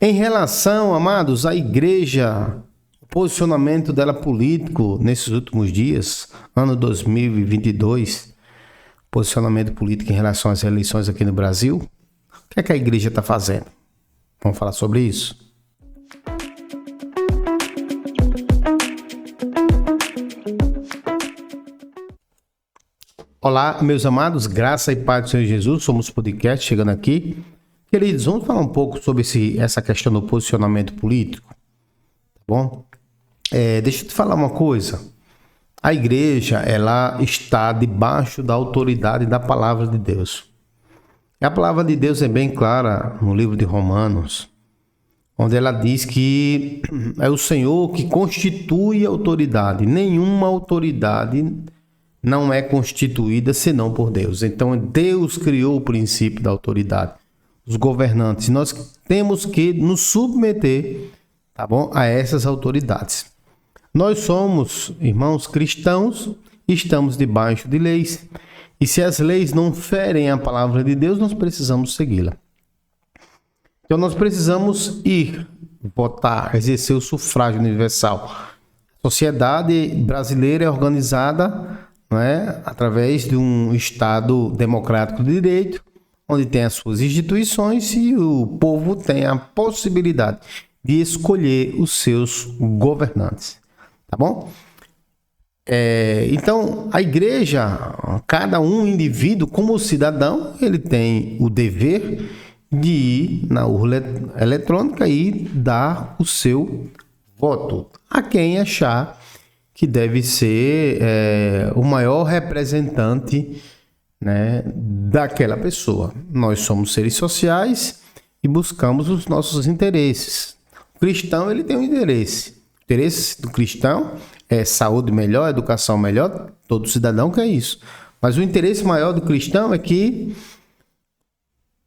Em relação, amados, à igreja, o posicionamento dela político nesses últimos dias, ano 2022, posicionamento político em relação às eleições aqui no Brasil, o que é que a igreja está fazendo? Vamos falar sobre isso? Olá, meus amados, graça e paz do Senhor Jesus, somos podcast chegando aqui. Queridos, vamos falar um pouco sobre essa questão do posicionamento político, tá bom? Deixa eu te falar uma coisa. A igreja, ela está debaixo da autoridade da palavra de Deus. E a palavra de Deus é bem clara no livro de Romanos, onde ela diz que é o Senhor que constitui a autoridade. Nenhuma autoridade não é constituída senão por Deus. Então, Deus criou o princípio da autoridade. Os governantes, nós temos que nos submeter, tá bom, a essas autoridades. Nós somos, irmãos cristãos, estamos debaixo de leis. E se as leis não ferem a palavra de Deus, nós precisamos segui-la. Então nós precisamos ir votar, exercer o sufrágio universal. A sociedade brasileira é organizada, não é, através de um Estado democrático de direito, onde tem as suas instituições e o povo tem a possibilidade de escolher os seus governantes, tá bom? Então, a igreja, cada indivíduo como cidadão, ele tem o dever de ir na urna eletrônica e dar o seu voto a quem achar que deve ser o maior representante, né, daquela pessoa. Nós somos seres sociais e buscamos os nossos interesses. O cristão, ele tem um interesse. O interesse do cristão é saúde melhor, educação melhor, todo cidadão quer isso. Mas o interesse maior do cristão é que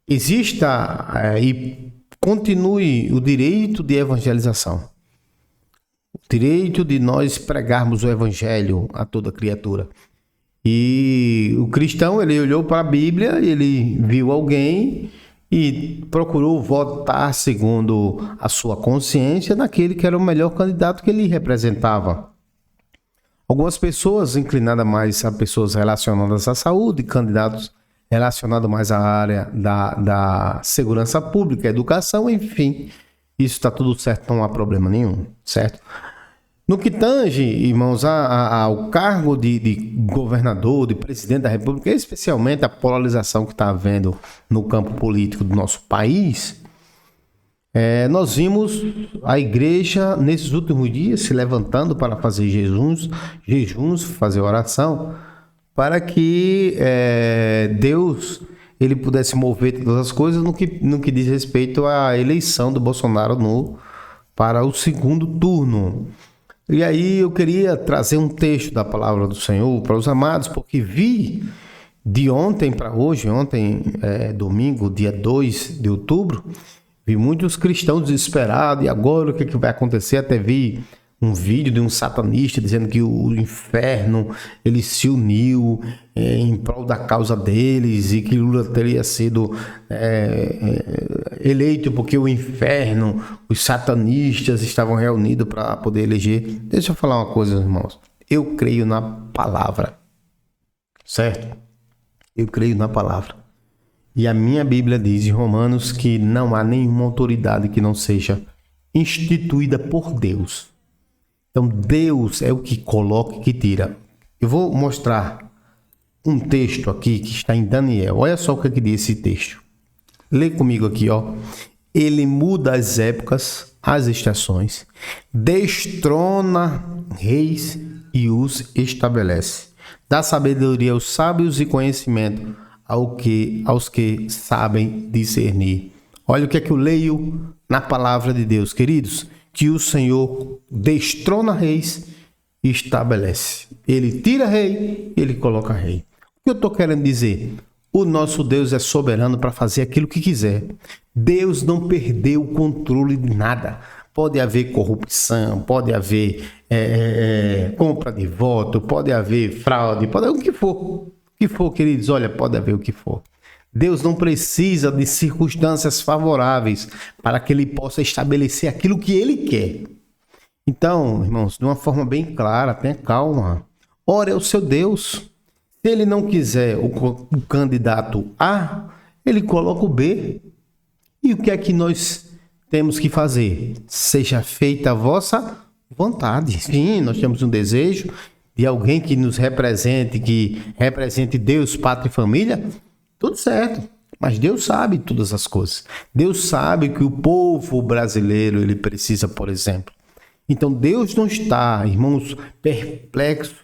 exista e continue o direito de evangelização. O direito de nós pregarmos o evangelho a toda criatura. E o cristão, ele olhou para a Bíblia, ele viu alguém e procurou votar segundo a sua consciência naquele que era o melhor candidato que ele representava. Algumas pessoas inclinadas mais a pessoas relacionadas à saúde, candidatos relacionados mais à área da segurança pública, educação, enfim. Isso está tudo certo, não há problema nenhum, certo? No que tange, irmãos, ao cargo de governador, de presidente da República, especialmente a polarização que está havendo no campo político do nosso país, nós vimos a igreja nesses últimos dias se levantando para fazer jejuns, fazer oração, para que Deus ele pudesse mover todas as coisas no que diz respeito à eleição do Bolsonaro para o segundo turno. E aí eu queria trazer um texto da palavra do Senhor para os amados, porque vi de ontem para hoje, domingo, dia 2 de outubro, vi muitos cristãos desesperados, e agora o que vai acontecer? Até vi um vídeo de um satanista dizendo que o inferno ele se uniu em prol da causa deles e que Lula teria sido eleito porque o inferno, os satanistas estavam reunidos para poder eleger. Deixa eu falar uma coisa, irmãos. Eu creio na palavra, certo? Eu creio na palavra. E a minha Bíblia diz em Romanos que não há nenhuma autoridade que não seja instituída por Deus. Então, Deus é o que coloca e que tira. Eu vou mostrar um texto aqui que está em Daniel. Olha só o que diz esse texto. Lê comigo aqui, ó. Ele muda as épocas, as estações, destrona reis e os estabelece. Dá sabedoria aos sábios e conhecimento aos que sabem discernir. Olha o que é que eu leio na palavra de Deus, queridos. Que o Senhor destrona reis e estabelece. Ele tira rei, ele coloca rei. O que eu estou querendo dizer? O nosso Deus é soberano para fazer aquilo que quiser. Deus não perdeu o controle de nada. Pode haver corrupção, pode haver compra de voto, pode haver fraude, pode haver o que for. O que for, queridos, olha, pode haver o que for. Deus não precisa de circunstâncias favoráveis para que ele possa estabelecer aquilo que ele quer. Então, irmãos, de uma forma bem clara, tenha calma. Ore ao seu Deus. Se ele não quiser o candidato A, ele coloca o B. E o que é que nós temos que fazer? Seja feita a vossa vontade. Sim, nós temos um desejo de alguém que nos represente, que represente Deus, pátria e família. Tudo certo. Mas Deus sabe todas as coisas. Deus sabe que o povo brasileiro ele precisa, por exemplo. Então Deus não está, irmãos, perplexo,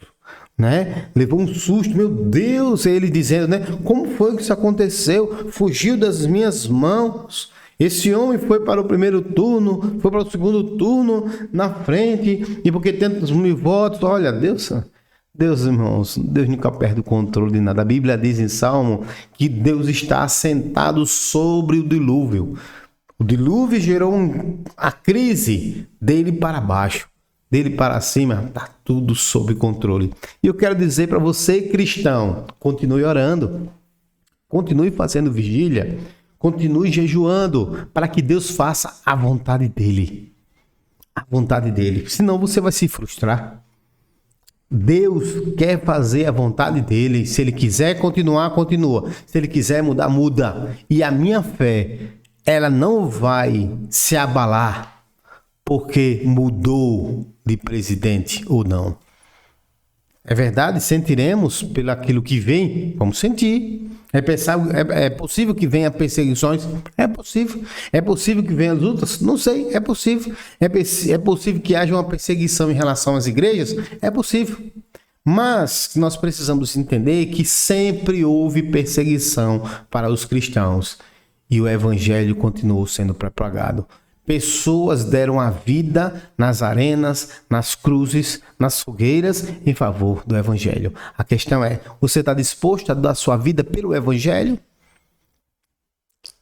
né? Levou um susto, meu Deus, ele dizendo, né? Como foi que isso aconteceu? Fugiu das minhas mãos. Esse homem foi para o primeiro turno, foi para o segundo turno, na frente, e porque tem tantos mil votos, olha, Deus, irmãos, Deus nunca perde o controle de nada. A Bíblia diz em Salmo que Deus está assentado sobre o dilúvio. O dilúvio gerou a crise dele para baixo, dele para cima, está tudo sob controle. E eu quero dizer para você, cristão, continue orando, continue fazendo vigília, continue jejuando, para que Deus faça a vontade dele. A vontade dele, senão você vai se frustrar. Deus quer fazer a vontade dele. Se ele quiser continuar, continua. Se ele quiser mudar, muda. E a minha fé, ela não vai se abalar porque mudou de presidente ou não. É verdade, sentiremos pelo aquilo que vem, vamos sentir. É possível que venha perseguições? É possível. É possível que venha lutas? Não sei, é possível. É possível que haja uma perseguição em relação às igrejas? É possível. Mas nós precisamos entender que sempre houve perseguição para os cristãos e o evangelho continuou sendo propagado. Pessoas deram a vida nas arenas, nas cruzes, nas fogueiras em favor do evangelho. A questão é, você está disposto a dar sua vida pelo evangelho?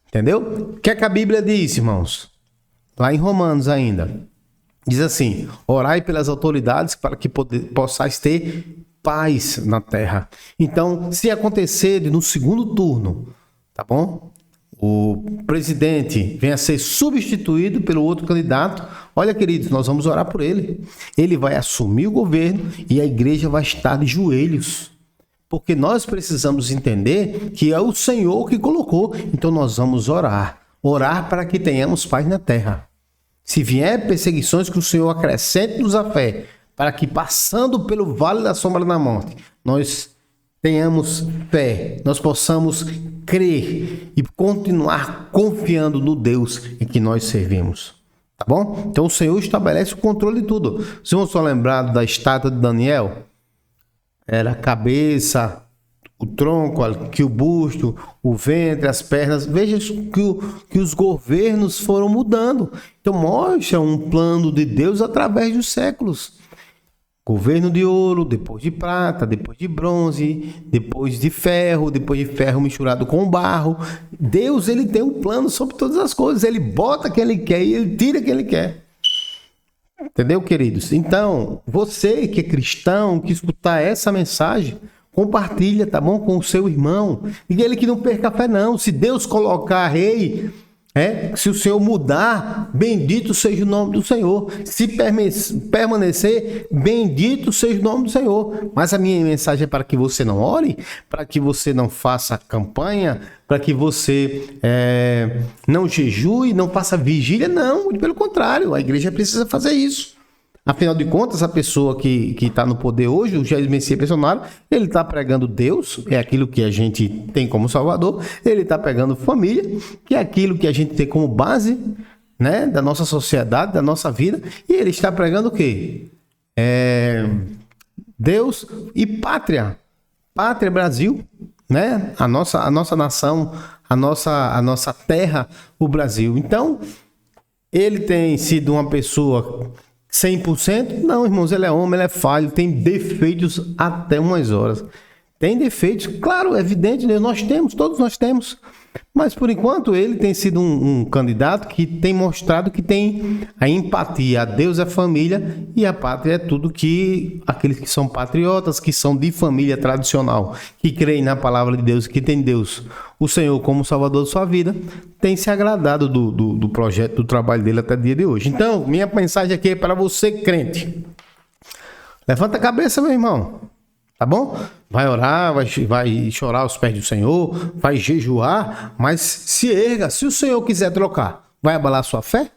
Entendeu? O que é que a Bíblia diz, irmãos? Lá em Romanos ainda. Diz assim, orai pelas autoridades para que possais ter paz na terra. Então, se acontecer no segundo turno, tá bom? O presidente venha a ser substituído pelo outro candidato, olha, queridos, nós vamos orar por ele. Ele vai assumir o governo e a igreja vai estar de joelhos. Porque nós precisamos entender que é o Senhor que colocou. Então nós vamos orar. Orar para que tenhamos paz na terra. Se vier perseguições, que o Senhor acrescente-nos a fé, para que passando pelo vale da sombra da morte, nós tenhamos fé, nós possamos crer e continuar confiando no Deus em que nós servimos. Tá bom? Então o Senhor estabelece o controle de tudo. Se vão só lembrar da estátua de Daniel, era a cabeça, o tronco, aqui o busto, o ventre, as pernas. Veja que os governos foram mudando. Então mostra um plano de Deus através dos séculos. Governo de ouro, depois de prata, depois de bronze, depois de ferro misturado com barro. Deus, ele tem um plano sobre todas as coisas. Ele bota quem ele quer e ele tira quem ele quer. Entendeu, queridos? Então, você que é cristão, que escutar essa mensagem, compartilha, tá bom? Com o seu irmão. E ele que não perca a fé, não. Se Deus colocar rei... se o Senhor mudar, bendito seja o nome do Senhor. Se permanecer, bendito seja o nome do Senhor. Mas a minha mensagem é para que você não ore, para que você não faça campanha, para que você não jejue, não faça vigília. Não, muito pelo contrário, a igreja precisa fazer isso. Afinal de contas, a pessoa que está no poder hoje, o Jair Messias Bolsonaro, ele está pregando Deus, é aquilo que a gente tem como Salvador. Ele está pregando família, que é aquilo que a gente tem como base, né, da nossa sociedade, da nossa vida. E ele está pregando o quê? Deus e pátria. Pátria, Brasil, né? A nossa nação, a nossa terra, o Brasil. Então, ele tem sido uma pessoa... 100%? Não, irmãos, ele é homem, ele é falho, tem defeitos até umas horas. Tem defeitos, claro, é evidente, né? Nós temos, todos nós temos. Mas, por enquanto, ele tem sido um candidato que tem mostrado que tem a empatia. A Deus é família e a pátria é tudo que aqueles que são patriotas, que são de família tradicional, que creem na palavra de Deus, que tem Deus, o Senhor como Salvador de sua vida, tem se agradado do projeto, do trabalho dele até o dia de hoje. Então, minha mensagem aqui é para você, crente. Levanta a cabeça, meu irmão. Tá bom? Vai orar, vai chorar aos pés do Senhor, vai jejuar, mas se erga. Se o Senhor quiser trocar, vai abalar sua fé?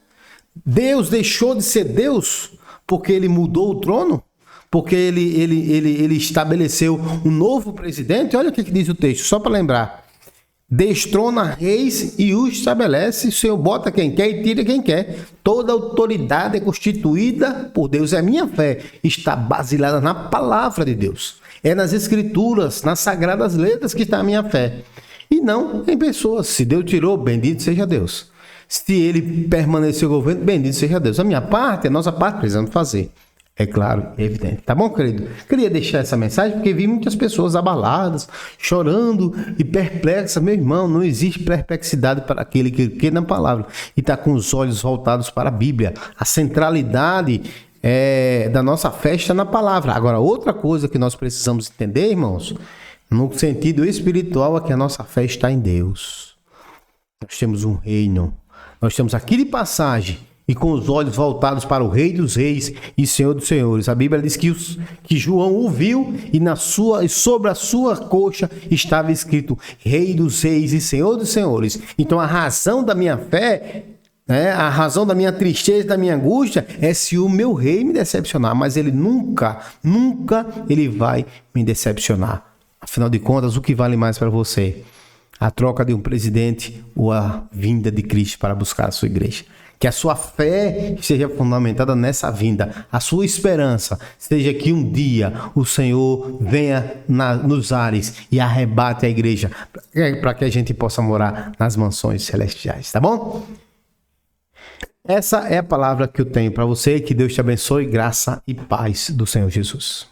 Deus deixou de ser Deus porque ele mudou o trono? Porque ele estabeleceu um novo presidente? Olha o que diz o texto, só para lembrar. Destrona reis e os estabelece, o Senhor bota quem quer e tira quem quer. Toda autoridade é constituída por Deus. A minha fé está baseada na palavra de Deus. É nas escrituras, nas sagradas letras que está a minha fé. E não em pessoas. Se Deus tirou, bendito seja Deus. Se ele permaneceu no governo, bendito seja Deus. A minha parte, a nossa parte, precisamos fazer. É claro, é evidente. Tá bom, querido? Queria deixar essa mensagem porque vi muitas pessoas abaladas, chorando e perplexas. Meu irmão, não existe perplexidade para aquele que crê na palavra e está com os olhos voltados para a Bíblia. A centralidade da nossa fé está na palavra. Agora, outra coisa que nós precisamos entender, irmãos, no sentido espiritual, é que a nossa fé está em Deus. Nós temos um reino. Nós estamos aqui de passagem e com os olhos voltados para o Rei dos Reis e Senhor dos Senhores. A Bíblia diz que João o viu e sobre a sua coxa estava escrito Rei dos Reis e Senhor dos Senhores. Então a razão da minha fé, a razão da minha tristeza, da minha angústia é se o meu rei me decepcionar. Mas ele nunca ele vai me decepcionar. Afinal de contas, o que vale mais para você? A troca de um presidente ou a vinda de Cristo para buscar a sua igreja? Que a sua fé seja fundamentada nessa vinda. A sua esperança seja que um dia o Senhor venha nos ares e arrebate a igreja para que a gente possa morar nas mansões celestiais, tá bom? Essa é a palavra que eu tenho para você. Que Deus te abençoe, graça e paz do Senhor Jesus.